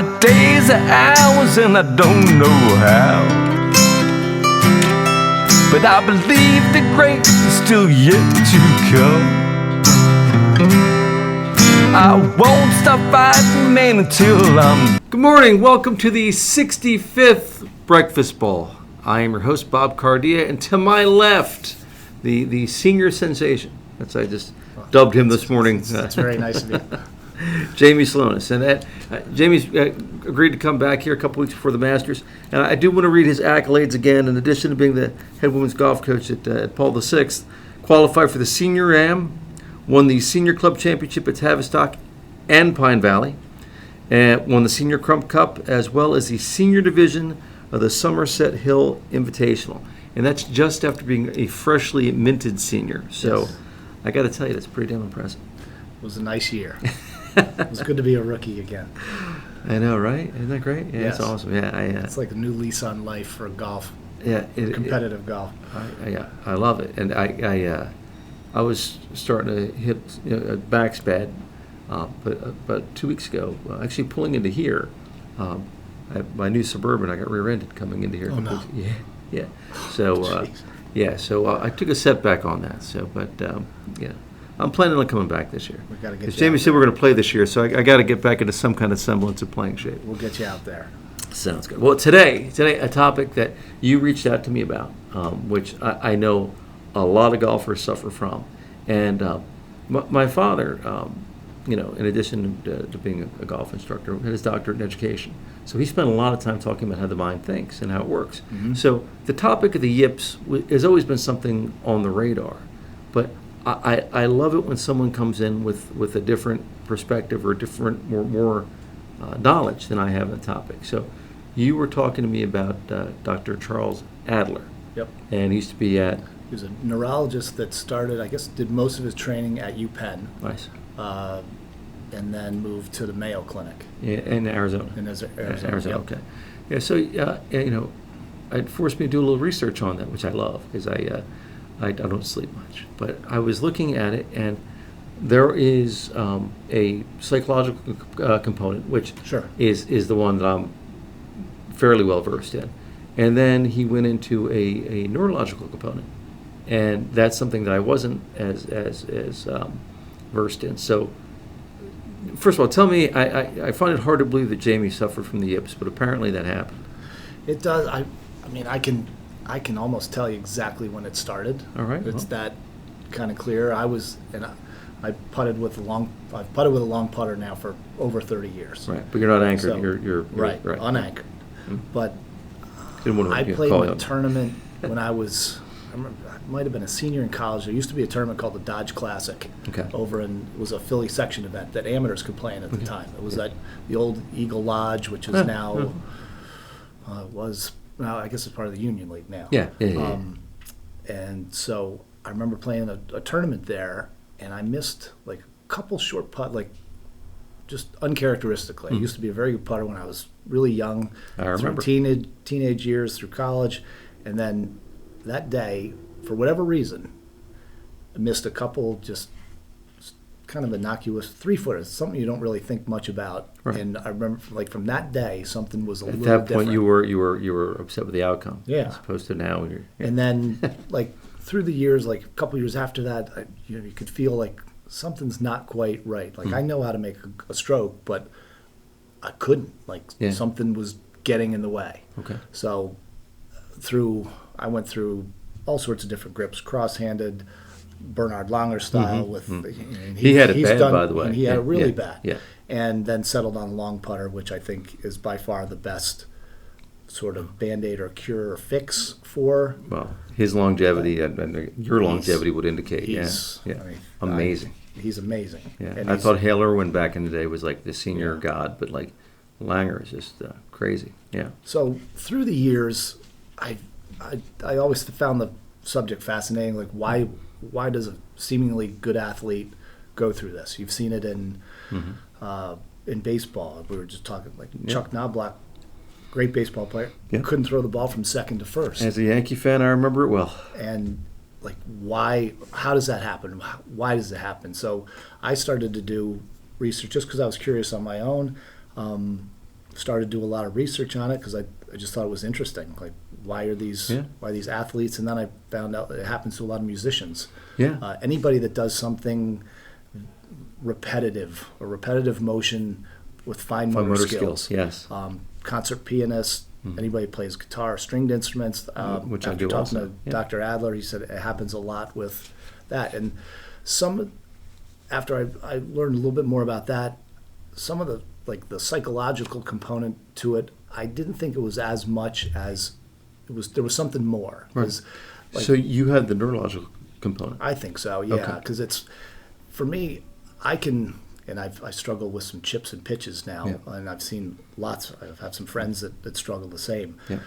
My days are hours and I don't know how, but I believe the great is still yet to come. I won't stop fighting, man, until I'm... Good morning. Welcome to the 65th Breakfast Bowl. I am your host, Bob Cardia, and to my left, the senior sensation. That's I just dubbed him this morning. That's very nice of you. Jamie Slonis. And Jamie's agreed to come back here a couple weeks before the Masters. And I do want to read his accolades again. In addition to being the head women's golf coach at Paul VI, qualified for the Senior Am, won the Senior Club Championship at Tavistock and Pine Valley, and won the Senior Crump Cup, as well as the Senior Division of the Somerset Hill Invitational. And that's just after being a freshly minted senior. So yes. I got to tell you, that's pretty damn impressive. It was a nice year. It was good to be a rookie again. I know, right? Isn't that great? Yeah, yes. It's awesome. Yeah, it's like a new lease on life for golf. Yeah, competitive golf. I love it, and I was starting to hit back's bad, but 2 weeks ago, actually pulling into here, my new Suburban, I got rear-ended coming into here. Oh no! Yeah. So so I took a setback on that. So, but yeah. I'm planning on coming back this year. We got to get. Because Jamie said we're going to play this year, so I got to get back into some kind of semblance of playing shape. We'll get you out there. Sounds good. Well, today a topic that you reached out to me about, which I know a lot of golfers suffer from, and my father, in addition to being a golf instructor, had his doctorate in education. So he spent a lot of time talking about how the mind thinks and how it works. Mm-hmm. So the topic of the yips has always been something on the radar, but I love it when someone comes in with a different perspective or different, more knowledge than I have on the topic. So you were talking to me about Dr. Charles Adler. Yep. And he used to be at... He was a neurologist that started, I guess, did most of his training at UPenn. Nice. And then moved to the Mayo Clinic. Yeah, in Arizona. Arizona, yep. Okay. Yeah, so, it forced me to do a little research on that, which I love, because I don't sleep much, but I was looking at it, and there is a psychological component, which sure. is the one that I'm fairly well versed in, and then he went into a neurological component, and that's something that I wasn't as versed in. So, first of all, tell me, I find it hard to believe that Jamie suffered from the yips, but apparently that happened. It does. I mean, I can almost tell you exactly when it started. All right. It's that kind of clear. I putted with a long putter now for over 30 years. Right, but you're not anchored. So, you're right, unanchored. Mm-hmm. But I played in a tournament when I remember, I might have been a senior in college. There used to be a tournament called the Dodge Classic. Okay. It was a Philly section event that amateurs could play in at the time. It was at the old Eagle Lodge, which is now Now, I guess it's part of the Union League now. Yeah. And so I remember playing a tournament there, and I missed like a couple short putts, like just uncharacteristically. I used to be a very good putter when I was really young. I remember. Through teenage years, through college. And then that day, for whatever reason, I missed a couple just kind of innocuous 3-footers, something you don't really think much about. Right. And I remember, like, from that day, something was a little different. At that point, you were upset with the outcome. Yeah. As opposed to now. And then, like, through the years, like a couple years after that, you could feel like something's not quite right. Like, I know how to make a stroke, but I couldn't. Like, something was getting in the way. Okay. So, I went through all sorts of different grips, cross-handed, Bernard Langer style. He had it bad, by the way. And he had it really bad. Yeah. And then settled on a long putter, which I think is by far the best sort of Band-Aid or cure or fix for. Well, his longevity and your longevity would indicate. I mean, amazing. He's amazing. Yeah. And I thought Hale Irwin back in the day was like the senior god, but like Langer is just crazy. Yeah. So through the years, I always found the subject fascinating. Like, why does a seemingly good athlete go through this? You've seen it in baseball. We were just talking, like, Chuck Knobloch, great baseball player, couldn't throw the ball from second to first. As a Yankee fan, I remember it well. And, like, why? How does that happen? Why does it happen? So I started to do research just because I was curious on my own. started to do a lot of research on it because I just thought it was interesting. Like, why are these athletes? And then I found out that it happens to a lot of musicians. Yeah. Anybody that does something repetitive motion with fine motor skills. Yes. Concert pianists, anybody who plays guitar, stringed instruments. Which I after do talking also. to Dr. Adler, he said it happens a lot with that. And after I learned a little bit more about that, some of the psychological component to it, I didn't think it was as much as there was something more. Right. So you had the neurological component. I think so, yeah, because it's, for me, I struggle with some chips and pitches now, and I've seen lots. I've had some friends that struggle the same. Yeah.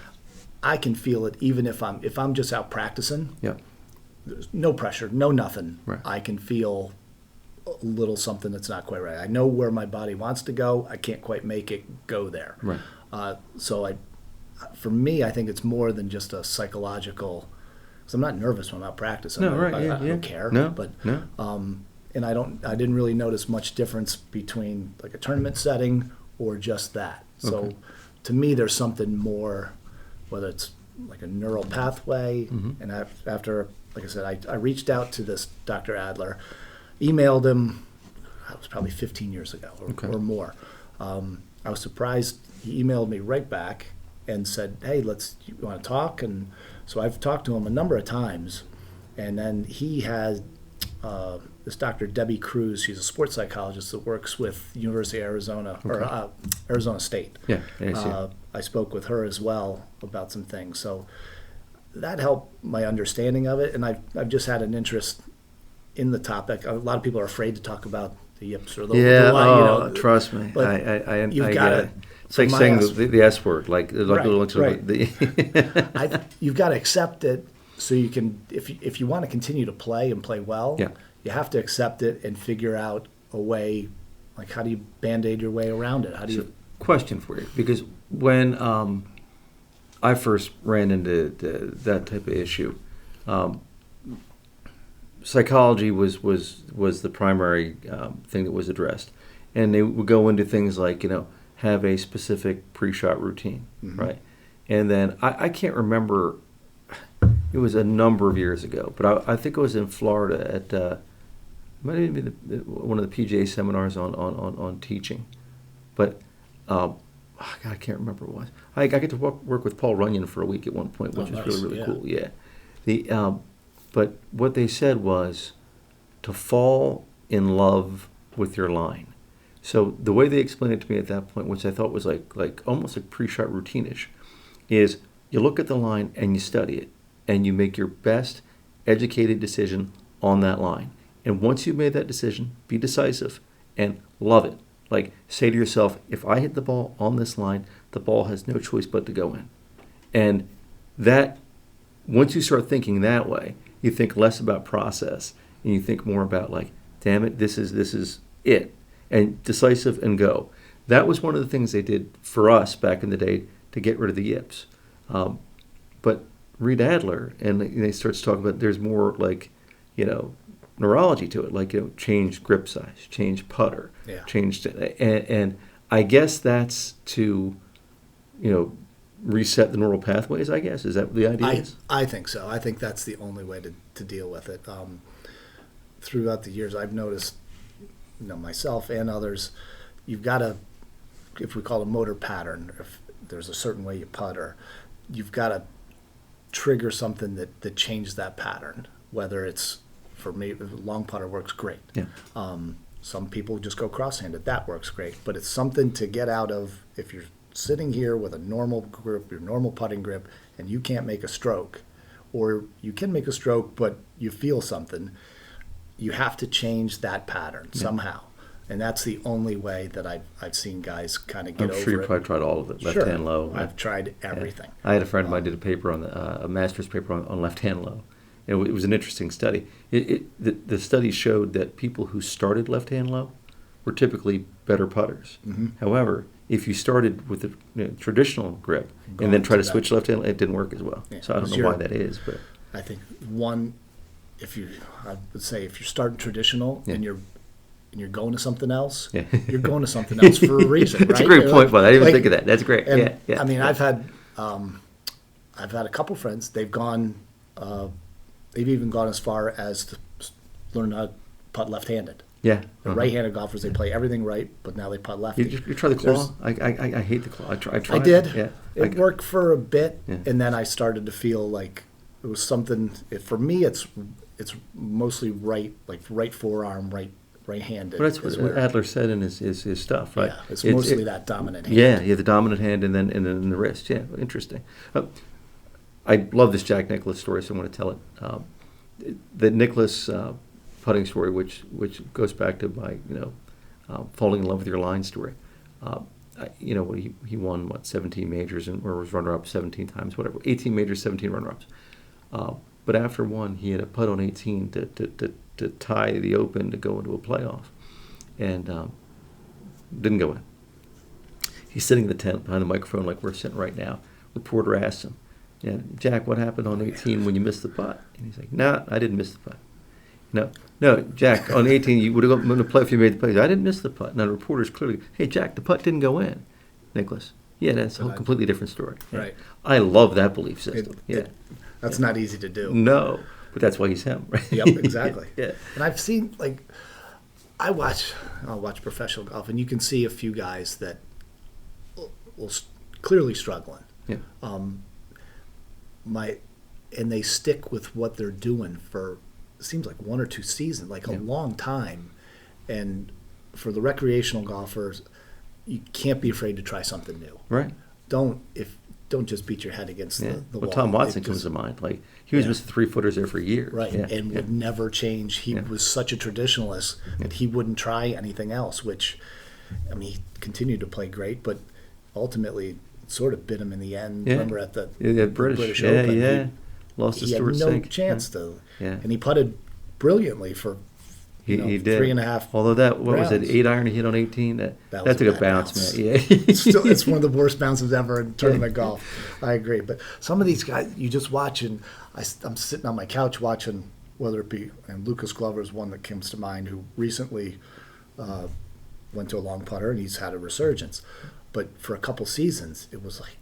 I can feel it even if I'm just out practicing. Yeah. There's no pressure, no nothing. Right. I can feel a little something that's not quite right. I know where my body wants to go. I can't quite make it go there. Right. For me, I think it's more than just a psychological. Because I'm not nervous when I'm out practicing. No, right. I don't care. No. But No. And I didn't really notice much difference between like a tournament setting or just that. So Okay. to me, there's something more, whether it's like a neural pathway. Mm-hmm. And after, like I said, I reached out to this Dr. Adler, emailed him. That was probably 15 years ago or more. I was surprised. He emailed me right back and said, "Hey, you want to talk?" And so I've talked to him a number of times, and then he had this Dr. Debbie Cruz. She's a sports psychologist that works with University of Arizona or Arizona State. Yeah. I see. I spoke with her as well about some things, so that helped my understanding of it. And I've just had an interest in the topic. A lot of people are afraid to talk about the yips or the line. Trust me. But I you've get got it. It's like saying the S word, like Right. the You've got to accept it, so you can. If you want to continue to play and play well, you have to accept it and figure out a way. Like, how do you band-aid your way around it? How do you? Question for you, because when I first ran into that type of issue, psychology was the primary thing that was addressed, and they would go into things like have a specific pre-shot routine, right? And then I can't remember. It was a number of years ago, but I think it was in Florida at might even be one of the PGA seminars on teaching, but God, I can't remember what it was. I got to work with Paul Runyon for a week at one point, which was really cool. Yeah, but what they said was to fall in love with your line. So the way they explained it to me at that point, which I thought was like almost like pre-shot routine-ish, is you look at the line and you study it, and you make your best educated decision on that line. And once you've made that decision, be decisive and love it. Like, say to yourself, if I hit the ball on this line, the ball has no choice but to go in. And that, once you start thinking that way, you think less about process and you think more about like, damn it, this is it. And decisive and go. That was one of the things they did for us back in the day to get rid of the yips. But Reed Adler, and they starts talking about there's more like, neurology to it, like change grip size, change putter, change, and I guess that's to, reset the neural pathways. I guess is that the idea? I think so. I think that's the only way to deal with it. Throughout the years, I've noticed, myself and others, you've got to, if we call it a motor pattern, if there's a certain way you putter, you've got to trigger something that changes that pattern. Whether it's, for me, long putter works great. Yeah. Some people just go cross-handed. That works great. But it's something to get out of. If you're sitting here with a normal grip, your normal putting grip, and you can't make a stroke, or you can make a stroke but you feel something, you have to change that pattern somehow. And that's the only way that I've seen guys kind of get over it. I'm sure you probably tried all of it, left hand low. I've tried everything. Yeah. I had a friend of mine did a paper on a master's paper on left hand low. It was an interesting study. The study showed that people who started left hand low were typically better putters. Mm-hmm. However, if you started with the traditional grip and then try to switch left hand, it didn't work as well. Yeah. So I don't know why that is, but I think I would say if you're starting traditional and and you're going to something else, Yeah. you're going to something else for a reason. That's right? a great point, Like- bud. I didn't even like- think of that. That's great. And, Yeah, yeah. I mean, I've had a couple friends. They've gone. They've even gone as far as to learn how to putt left-handed. Yeah. The right-handed golfers, they play everything right, but now they putt lefty. You try the claw? I hate the claw. I tried. I did. Yeah. It worked for a bit, Yeah. and then I started to feel like it was something. For me, it's mostly right, like right forearm, right-handed. But that's what is where- Adler said in his stuff, right? Yeah, it's mostly that dominant hand. Yeah, the dominant hand and then the wrist. Yeah, interesting. I love this Jack Nicklaus story, so I want to tell it. The Nicklaus putting story, which goes back to my falling in love with your line story. He won 17 majors and or was runner up 17 times, whatever. 18 majors, 17 runner ups. But after one, he had a putt on 18 to tie the Open to go into a playoff, and didn't go in. He's sitting in the tent behind the microphone like we're sitting right now. Reporter asks him, "Yeah, Jack, what happened on 18 when you missed the putt?" And he's like, "Nah, I didn't miss the putt." No, Jack, on 18 you would have gone to play if you made the play. I didn't miss the putt. Now the reporter's clearly, "Hey, Jack, the putt didn't go in." Nicklaus, yeah, that's a whole completely different story. Yeah. Right. I love that belief system. That's not easy to do. No, but that's why he's him, right? Yep, exactly. Yeah. And I've seen I'll watch professional golf, and you can see a few guys that will clearly struggling. Yeah. And they stick with what they're doing for it seems like 1 or 2 seasons, like a long time. And for the recreational golfers, you can't be afraid to try something new. Right. Don't just beat your head against the wall. Well, Tom Watson comes to mind. Like he was missing 3-footers there for years. Right, and would never change. He was such a traditionalist that he wouldn't try anything else, which, I mean, he continued to play great, but ultimately it sort of bit him in the end. Yeah. Remember at the British Open? Yeah. Lost to He had Stuart no Sink. chance to. Yeah. And he putted brilliantly for He did 3.5. Although that, what was it, rounds. 8-iron he hit on 18? That was took a bad bounce, man. Yeah. It's one of the worst bounces ever in tournament golf. I agree. But some of these guys, you just watch, and I'm sitting on my couch watching, whether it be, and Lucas Glover is one that comes to mind, who recently went to a long putter, and he's had a resurgence. But for a couple seasons, it was like,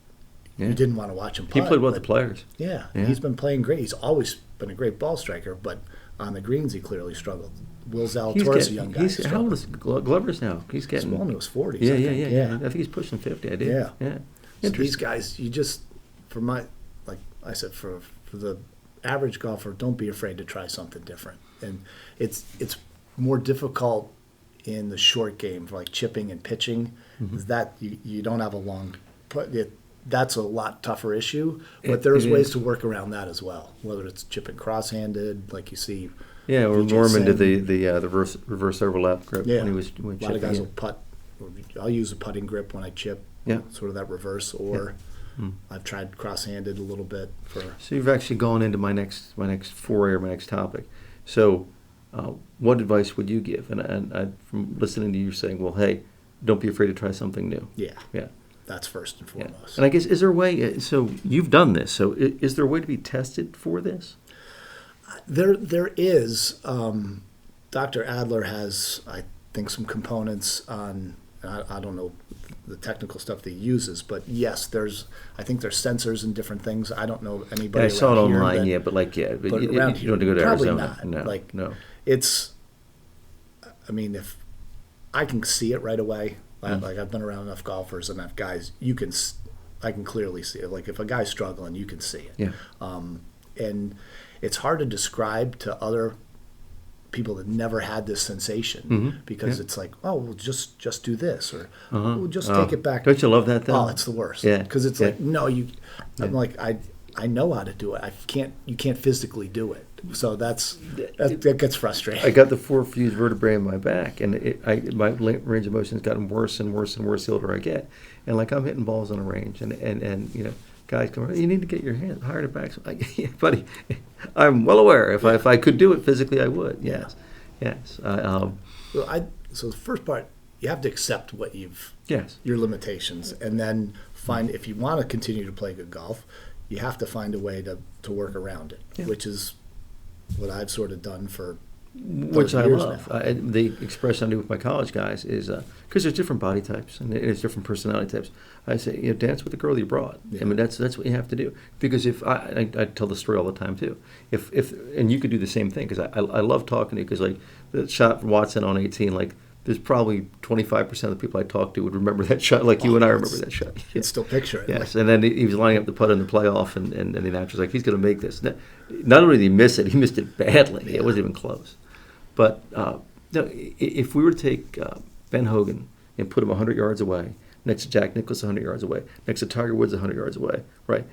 you didn't want to watch him putt. He played well with the players. Yeah, he's been playing great. He's always been a great ball striker, but on the greens he clearly struggled. Will Zalatoris, a young guy. How old is Glover's now? He's getting. He's well into his 40s. Yeah. I think he's pushing 50. I did. Yeah. Yeah. So these guys, you just, like I said, for the average golfer, don't be afraid to try something different. And it's more difficult in the short game for like chipping and pitching. Is that you don't have a long put. That's a lot tougher issue, but there's ways to work around that as well. Whether it's chipping cross-handed, like you see. Yeah, or VJ Norman did Singh. the reverse overlap grip Yeah, when he was a lot chipping. of guys will putt. I'll use a putting grip when I chip. Yeah. Sort of that reverse, or I've tried cross-handed a little bit for. So you've actually gone into my next foray or my next topic. So, what advice would you give? And I, from listening to you saying, well, hey, don't be afraid to try something new. Yeah. Yeah. That's first and Yeah. foremost. And I guess, is there a way, so you've done this, so is there a way to be tested for this? There is. Dr. Adler has, I think, some components on, I don't know the technical stuff that he uses, but yes, I think there's sensors and different things. I don't know anybody Yeah, I saw it around here online, that- but but you around don't here, have to go to probably Arizona. not. No. It's, I mean, if I can see it right away, like I've been around enough golfers and enough guys, I can clearly see it. Like if a guy's struggling, you can see it. Yeah. And it's hard to describe to other people that never had this sensation because it's like, oh, well, just do this, or we'll just take it back. Don't you love that, though? Oh, it's the worst. Yeah. Because it's like, no, I'm like, I know how to do it. You can't physically do it. So that gets frustrating. I got the 4 fused vertebrae in my back, and my range of motion's gotten worse and worse and worse the older I get. And like I'm hitting balls on a range, and guys come around, you need to get your hands higher to back. So yeah, buddy, I'm well aware. If I could do it physically, I would. Yes. So the first part, you have to accept what your limitations, and then find, if you want to continue to play good golf, you have to find a way to work around it, which is what I've sort of done for which I years love. now. The expression I do with my college guys is because there's different body types and there's different personality types. I say, dance with the girl you brought. Yeah. I mean, that's what you have to do. Because if I tell the story all the time too. If and you could do the same thing because I love talking to you because like the shot from Watson on 18, like there's probably 25% of the people I talk to would remember that shot like you and I remember that shot. You can still picture it. Yes, and then he was lining up the putt in the playoff, and the announcer's like, he's going to make this. Not only did he miss it, he missed it badly. Yeah. It wasn't even close. But no, if we were to take Ben Hogan and put him 100 yards away, next to Jack Nicklaus 100 yards away, next to Tiger Woods 100 yards away, right?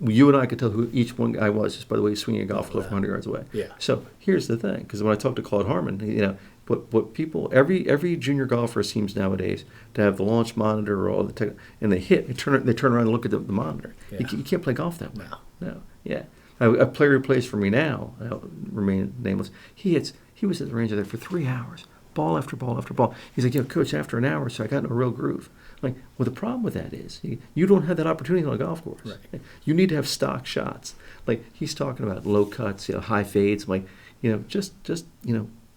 You and I could tell who each one guy was just by the way he's swinging a golf club from 100 yards away. Yeah. So here's the thing, because when I talked to Claude Harmon, what people every junior golfer seems nowadays to have the launch monitor or all the tech, and they turn around and look at the monitor. Yeah. You can't play golf that way. No. Yeah. A player who plays for me now, I'll remain nameless. He was at the range there for 3 hours, ball after ball after ball. He's like, coach, after an hour, so I got in a real groove. Like, well, the problem with that is you don't have that opportunity on a golf course. Right. You need to have stock shots. Like he's talking about low cuts, high fades. I'm like, just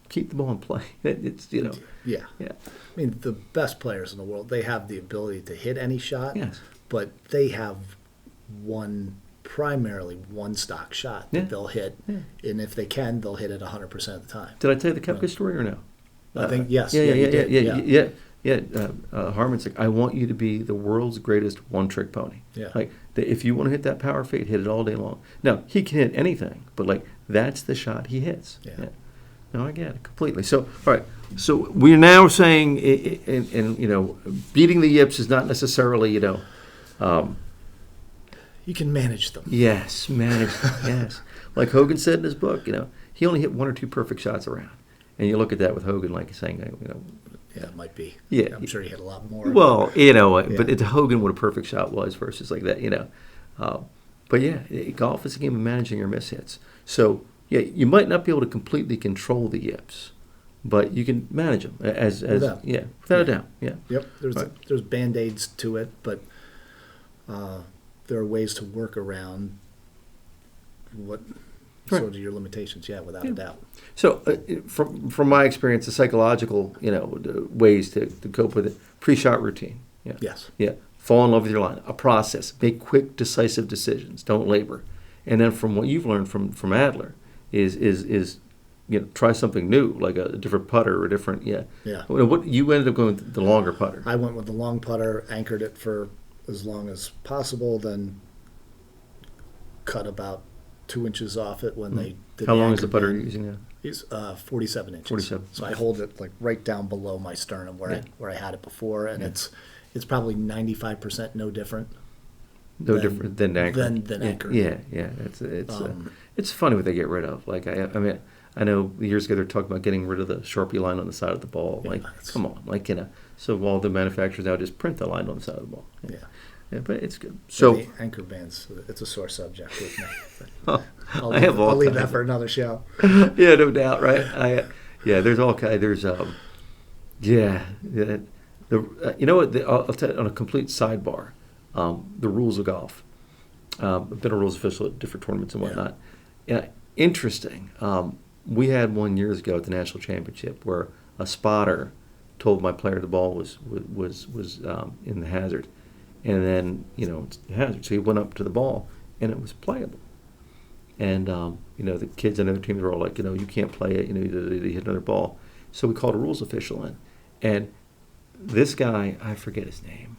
keep the ball in play. It's Yeah. I mean, the best players in the world, they have the ability to hit any shot, Yes. but they have primarily one stock shot that they'll hit, and if they can, they'll hit it 100% of the time. Did I tell you the Koepka story or no? I think yes. Yeah. Harmon's like, I want you to be the world's greatest one-trick pony. Yeah. Like, if you want to hit that power fade, hit it all day long. Now, he can hit anything, but like that's the shot he hits. Yeah. No, I get it completely. So, all right. So we're now saying, beating the yips is not necessarily, You can manage them. Yes, manage them. Yes. Like Hogan said in his book, he only hit 1 or 2 perfect shots around. And you look at that with Hogan, like saying, Yeah, it might be. Yeah. I'm sure he hit a lot more. Well, but it's Hogan what a perfect shot was versus like that, But yeah, golf is a game of managing your mishits. So, yeah, you might not be able to completely control the yips, but you can manage them without a doubt. Yeah. Yep. Right. There's Band-Aids to it, but there are ways to work around what Right. sort of your limitations. Yeah, without a doubt. So, from my experience, the psychological, ways to cope with it, pre-shot routine. Yeah. Yes. Yeah. Fall in love with your line. A process. Make quick, decisive decisions. Don't labor. And then from what you've learned from Adler is try something new, like a different putter or a different Yeah. What you ended up going with the longer putter. I went with the long putter, anchored it for as long as possible, then cut about 2 inches off it when they did. How long is the anchor putter band. you're using now? It's 47 inches. 47. So I hold it like right down below my sternum where I had it before, and it's probably 95% no different. No different than anchor. Than anchor. Yeah. It's funny what they get rid of. Like I know years ago they were talking about getting rid of the Sharpie line on the side of the ball. Yeah, like, come on, So all the manufacturers now just print the line on the side of the ball. Yeah, but it's good. So the anchor bands, it's a sore subject with me. I'll leave that for another show. Yeah, no doubt, right? There's all kinds. There's I'll tell you on a complete sidebar. The rules of golf. I've been a rules official at different tournaments and whatnot. Yeah, interesting. We had one years ago at the national championship where a spotter told my player the ball was in the hazard, and then it's the hazard. So he went up to the ball and it was playable. And the kids on the other teams were all like, you can't play it. He hit another ball. So we called a rules official in, and this guy, I forget his name.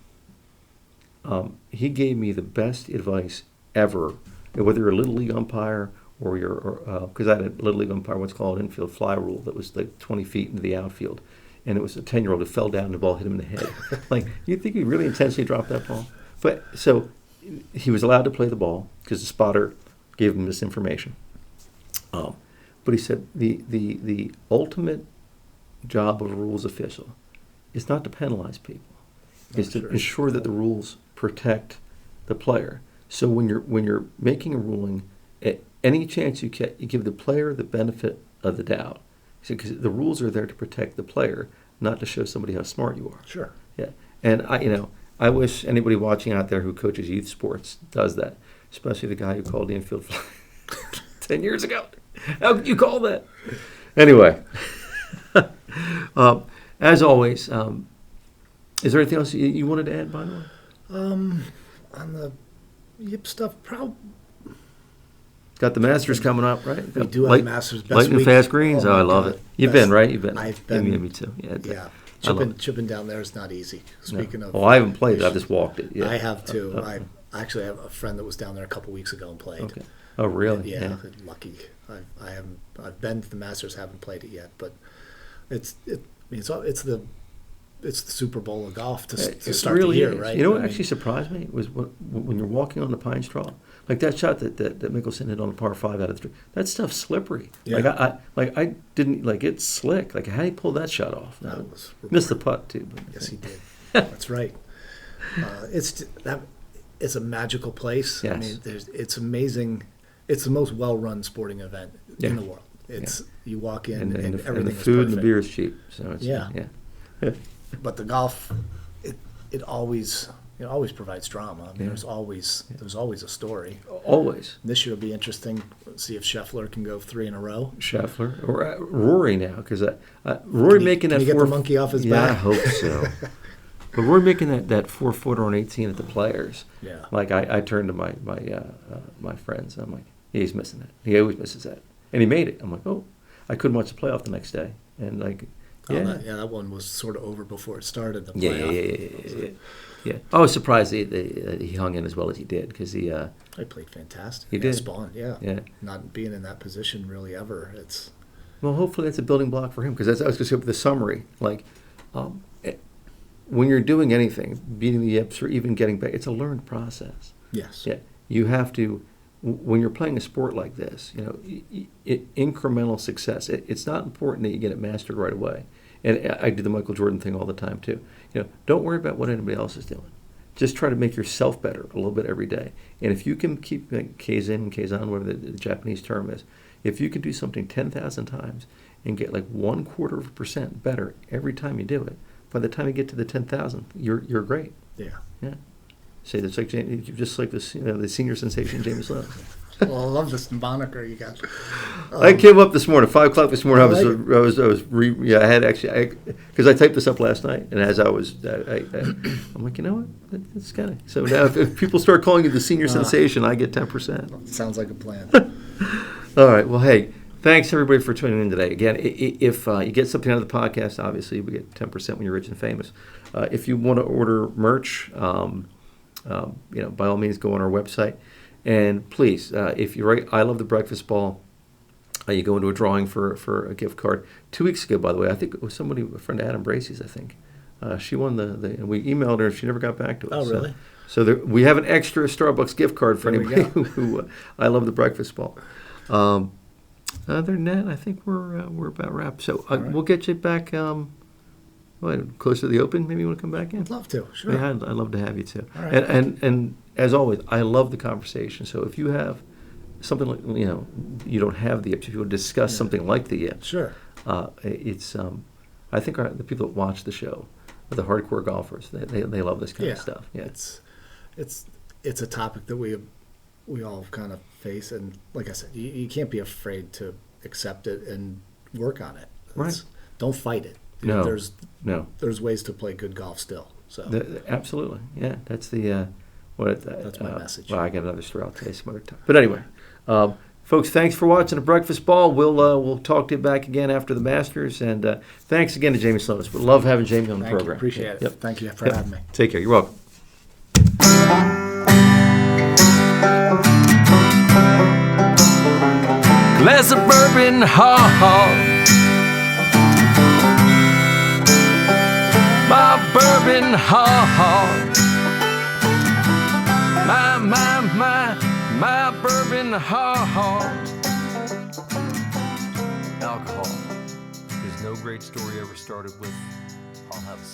He gave me the best advice ever, whether you're a little league umpire or because I had a little league umpire what's called infield fly rule that was like 20 feet into the outfield, and it was a 10-year-old who fell down and the ball hit him in the head. Like, you think he really intentionally dropped that ball? But so he was allowed to play the ball because the spotter gave him this information. But he said the ultimate job of a rules official is not to penalize people. Is to ensure that the rules protect the player. So when you're making a ruling, at any chance you get, you give the player the benefit of the doubt. Because the rules are there to protect the player, not to show somebody how smart you are. Sure. Yeah. And I wish anybody watching out there who coaches youth sports does that, especially the guy who called the infield fly 10 years ago. How can you call that? Anyway, as always, is there anything else you wanted to add, by the way? On the yip stuff, probably. Got the Masters coming up, right? We do have Masters best Lightning week. fast greens. Oh I my love God. it. You've Best- been, right? You've been. I've been. Yeah, me too. Yeah. Yeah, I love it. chipping down there is not easy. Speaking of, Well, I haven't played it. I've just walked it. Yeah. I have too. I actually have a friend that was down there a couple weeks ago and played. Okay. Oh, really? Yeah, lucky. I haven't. I've been to the Masters, haven't played it yet, but it's the Super Bowl of golf to start really the year, is. right? You know what actually surprised me was when you're walking on the pine straw, like that shot that Mickelson hit on the par 5 out of 3. That stuff's slippery. Yeah. I didn't like it's slick. Like how do you pull that shot off? That was Missed the putt too. But Yes, he did. That's right. It's a magical place. Yes. I mean, it's amazing. It's the most well-run sporting event Yeah. in the world. It's you walk in and and the everything food is and perfect. the beer is cheap. So it's Yeah. yeah. But the golf, it always provides drama. I mean, there's always a story. Always. This year will be interesting. See if Scheffler can go 3 in a row. Scheffler or Rory now because Rory making Can that he get four, the monkey off his yeah, I back? hope so. But Rory making that 4-footer on 18 at the Players. Yeah. Like I turned to my friends. I'm like, yeah, he's missing that. He always misses that, and he made it. I'm like, oh, I couldn't watch the playoff the next day, and like, yeah, That one was sort of over before it started. The yeah, playoff. yeah. I was surprised he hung in as well as he did because he. I played fantastic. He did. Spawn, yeah. Yeah. Not being in that position really ever. It's Well, hopefully that's a building block for him because I was going to say with the summary, like, when you're doing anything, beating the yips or even getting back, it's a learned process. yes. Yeah, you have to. When you're playing a sport like this, incremental success. It's not important that you get it mastered right away. And I do the Michael Jordan thing all the time too. Don't worry about what anybody else is doing. Just try to make yourself better a little bit every day. And if you can keep K's in, K's on, whatever the Japanese term is, if you can do something 10,000 times and get like 0.25% better every time you do it, by the time you get to the 10,000th, you're great. Yeah. Yeah. Say that's like just like this, the senior sensation Jamie Slonis. Well, I love this moniker you got. I came up this morning, 5 o'clock this morning. I I had actually, because I typed this up last night, and as I was, I'm like, you know what, it's kind of. So now, if people start calling you the senior sensation, I get 10%. Sounds like a plan. All right. Well, hey, thanks everybody for tuning in today. Again, if you get something out of the podcast, obviously we get 10% when you're rich and famous. If you want to order merch, by all means, go on our website. And please, if you write "I love the breakfast ball," you go into a drawing for a gift card. 2 weeks ago, by the way, I think it was a friend Adam Bracey's, I think. She won and we emailed her. She never got back to us. Oh, really? So we have an extra Starbucks gift card for There we anybody go. who I love the breakfast ball. Other than that, I think we're about wrapped. So All right. we'll get you back. Closer to the Open. Maybe you want to come back in. I'd love to. Sure. Yeah, I'd love to have you too. All right. And as always, I love the conversation. So if you have something like you don't have the yips, if you would discuss something like the yips, Sure. it's I think the people that watch the show, the hardcore golfers, they love this kind of stuff. Yeah, It's a topic that we all kind of face, and like I said, you can't be afraid to accept it and work on it. Right. Don't fight it. No. There's ways to play good golf still. So Absolutely, yeah. That's the that's my message. Well, I got another story I'll tell you some other time. But anyway, folks, thanks for watching the Breakfast Ball. We'll talk to you back again after the Masters, and thanks again to Jamie Slonis. We love having Jamie on the Thank you. program. Appreciate it. Yep. Thank you for having me. Take care. You're welcome. Glass of bourbon, ha. My bourbon, ha. My bourbon, ha. Alcohol. Because no great story ever started with, I'll have a salad.